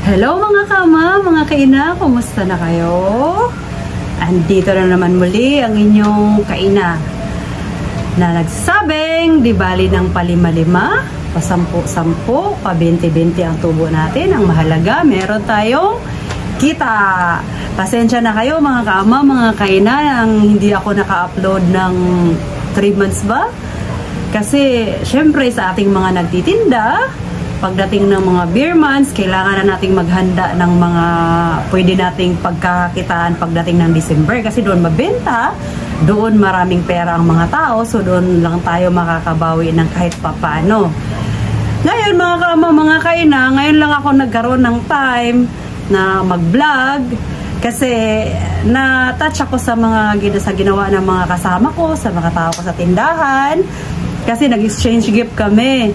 Hello mga kama, mga kaina, kumusta na kayo? Andito na naman muli ang inyong kaina na nagsabing di bali ng palima-lima, pasampu-sampu, pa-20-20 ang tubo natin. Ang mahalaga, meron tayong kita. Pasensya na kayo mga kaama, mga kaina, ang hindi ako naka-upload ng 3 months ba? Kasi syempre sa ating mga nagtitinda, pagdating ng mga beer months, kailangan na nating maghanda ng mga pwede nating pagkakitaan pagdating ng December. Kasi doon mabenta, doon maraming pera ang mga tao, so doon lang tayo makakabawi ng kahit papano. Ngayon mga kaama, mga kaina, ngayon lang ako nagkaroon ng time na mag-vlog kasi na-touch ako sa ginawa ng mga kasama ko, sa mga tao ko sa tindahan, kasi nag-exchange gift kami.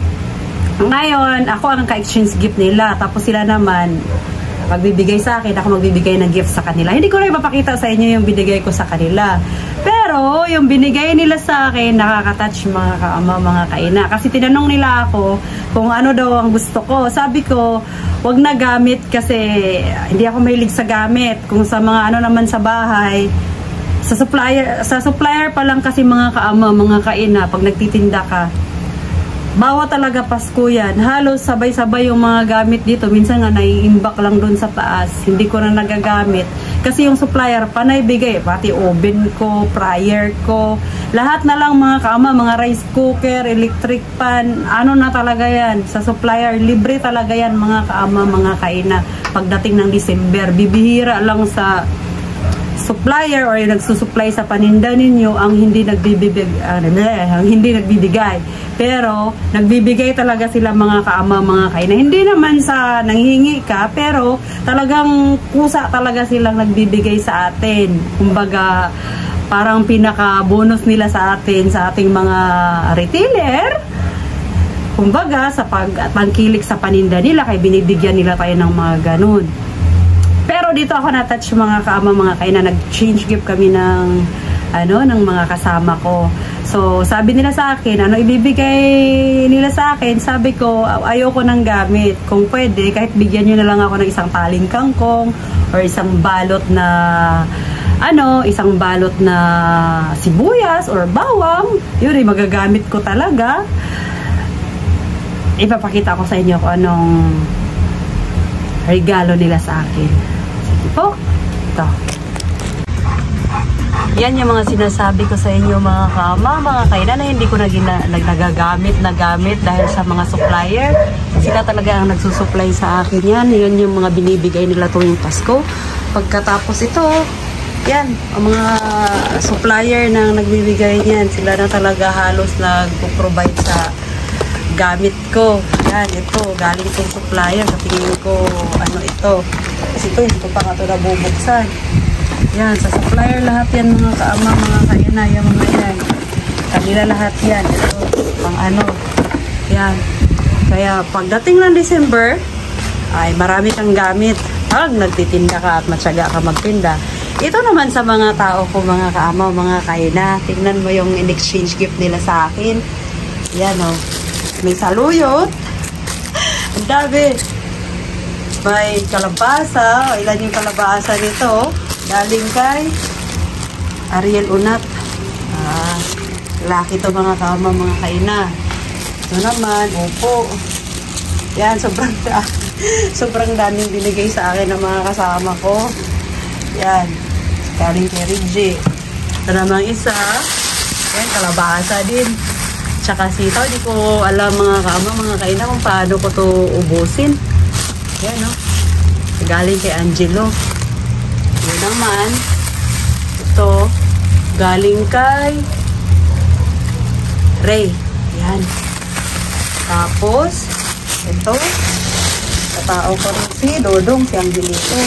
Ngayon, ako ang ka-exchange gift nila. Tapos sila naman, magbibigay sa akin, ako magbibigay ng gift sa kanila. Hindi ko rin mapakita sa inyo yung binigay ko sa kanila. Pero, yung binigay nila sa akin, nakaka-touch mga kaama, mga kaina. Kasi tinanong nila ako kung ano daw ang gusto ko. Sabi ko, wag na gamit kasi hindi ako mahilig sa gamit. Kung sa mga ano naman sa bahay, sa supplier pa lang kasi mga kaama, mga kaina, pag nagtitinda ka, bawa talaga Pasko yan. Halos sabay-sabay yung mga gamit dito. Minsan nga naiimbak lang dun sa taas. Hindi ko na nagagamit. Kasi yung supplier pa naibigay. Pati oven ko, fryer ko. Lahat na lang mga kaama, mga rice cooker, electric pan. Ano na talaga yan. Sa supplier, libre talaga yan mga kaama, mga kaina. Pagdating ng December, bibihira lang sa supplier or yung nagsusupply sa paninda ninyo ang hindi nagbibigay. Pero nagbibigay talaga sila mga kaama, mga kaina. Hindi naman sa nanghingi ka, pero talagang kusa talaga silang nagbibigay sa atin. Kumbaga, parang pinaka-bonus nila sa atin, sa ating mga retailer. Kumbaga, sa pagtangkilik sa paninda nila, kaya binibigyan nila tayo ng mga ganun. Pero dito ako na-touch mga kaama, mga kaina, nag-change gift kami ng mga kasama ko. So, sabi nila sa akin, ano ibibigay nila sa akin? Sabi ko, ayoko ng gamit. Kung pwede, kahit bigyan nyo na lang ako ng isang taling kangkong or isang balot na sibuyas or bawang. Yun ay magagamit ko talaga. Ipapakita ko sa inyo kung anong regalo nila sa akin. Sige po, ito. Yan yung mga sinasabi ko sa inyo mga kaama, mga kaina, na hindi ko nagagamit dahil sa mga supplier. Sila talaga ang nagsusupply sa akin yan. Yun yung mga binibigay nila tuwing Pasko. Pagkatapos ito, yan, ang mga supplier na nagbibigay niyan, sila na talaga halos nag-provide sa gamit ko. Yan, ito, galing itong supplier. Sa tingin ko, ano ito. Kasi ito, hindi ko pa nga ito nabubuksan. Yan, sa supplier lahat yan mga kaama, mga kaina, yung mga yan. Kanila lahat yan. Ito, pang ano. Yan. Kaya pagdating ng December, ay marami kang gamit. Pag nagtitinda ka at matyaga ka magtinda. Ito naman sa mga tao ko, mga kaama, mga kaina. Tingnan mo yung in-exchange gift nila sa akin. Yan o. May saluyot. Ang dami. May kalabasa. Ilan yung kalabasa nito? Galing kay Ariel Unat. Laki to mga kama, mga kaina. Ito naman, opo. Yan, sobrang daming binigay sa akin ng mga kasama ko. Yan. Galing kay Reggie. Ito naman isa. Yan, kalabasa din. Tsaka sitaw, di ko alam mga kama, mga kaina kung paano ko to ubusin. Yan, no? Galing kay Angelo. Yan naman. Ito, galing kay Ray. Yan. Tapos, ito, katao ko rin si Dodong, si Angelito.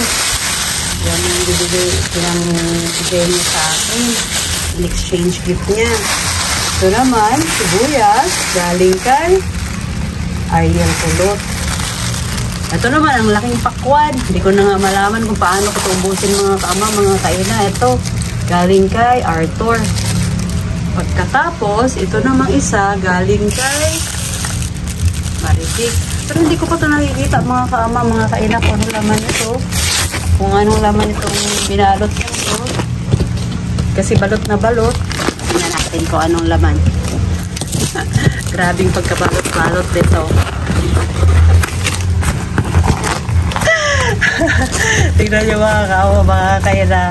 Yan yung binibigay niya sa akin. In-exchange gift niya. Ito naman, sibuyas, galing kay Ariel Kulot. Ito naman, ang laking pakwan. Hindi ko na nga malaman kung paano ko tubusin mga kaama, mga kaina. Ito, galing kay Arthur. Pagkatapos, ito namang isa, galing kay Maritik. Pero hindi ko pa ito nakikita mga kaama, mga kaina kung anong laman ito. Kung anong laman itong binalot niya ito. Kasi balot na balot. Tingnan natin kung anong laman. Grabing pagkabalot-balot dito. Tingnan niyo mga kaama, mga kaina.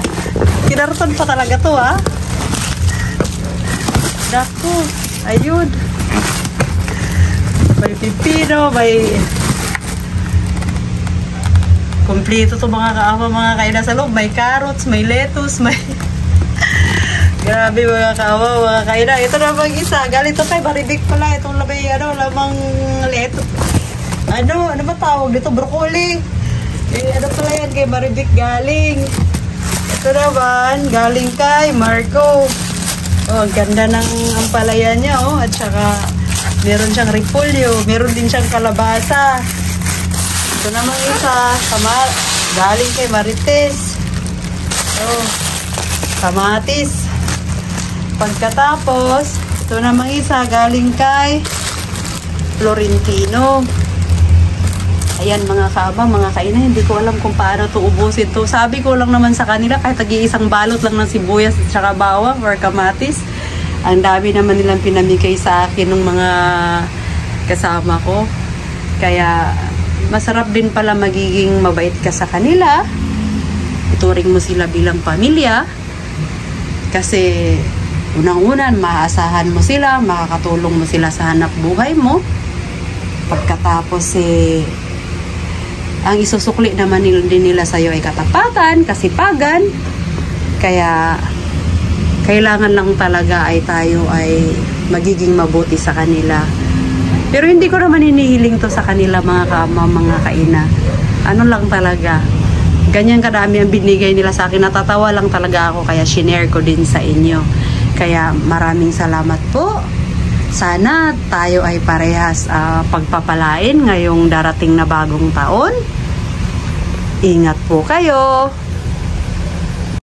Kinarton pa talaga to ha. Naku, ayun. May pipino, may kompleto to mga kaama, mga kaina sa loob. May carrots, may lettuce, may grabe mga kaama, mga kaina. Ito namang isa, galing to kay Maribik pala. Itong labay, lamang lettuce. Ano ba tawag dito? Broccoli. Ano pala yan kay Maribik galing. Ito naman, galing kay Marco. Oh, ang ganda ng ampalaya niya, oh. At saka, meron siyang repolyo. Meron din siyang kalabasa. Ito namang isa, galing kay Marites. Oh, kamatis. Pagkatapos, ito namang isa, galing kay Florentino. Ayan mga kaaba, mga kaina, hindi ko alam kung paano ito ubusin to. Sabi ko lang naman sa kanila, kahit tagi-isang balot lang ng sibuyas at saka bawang or kamatis. Ang dami naman nilang pinamigay sa akin ng mga kasama ko. Kaya masarap din pala magiging mabait ka sa kanila. Ituring mo sila bilang pamilya. Kasi unang-unan, maaasahan mo sila, makakatulong mo sila sa hanap buhay mo. Pagkatapos ang isusukli naman din nila sa'yo ay katapatan, kasipagan. Kaya, kailangan lang talaga ay tayo ay magiging mabuti sa kanila. Pero hindi ko naman hinihiling to sa kanila mga kaama, mga kaina. Ano lang talaga. Ganyan kadami ang binigay nila sa akin. Natatawa lang talaga ako, kaya shinare ko din sa inyo. Kaya maraming salamat po. Sana tayo ay parehas pagpapalain ngayong darating na bagong taon. Ingat po kayo.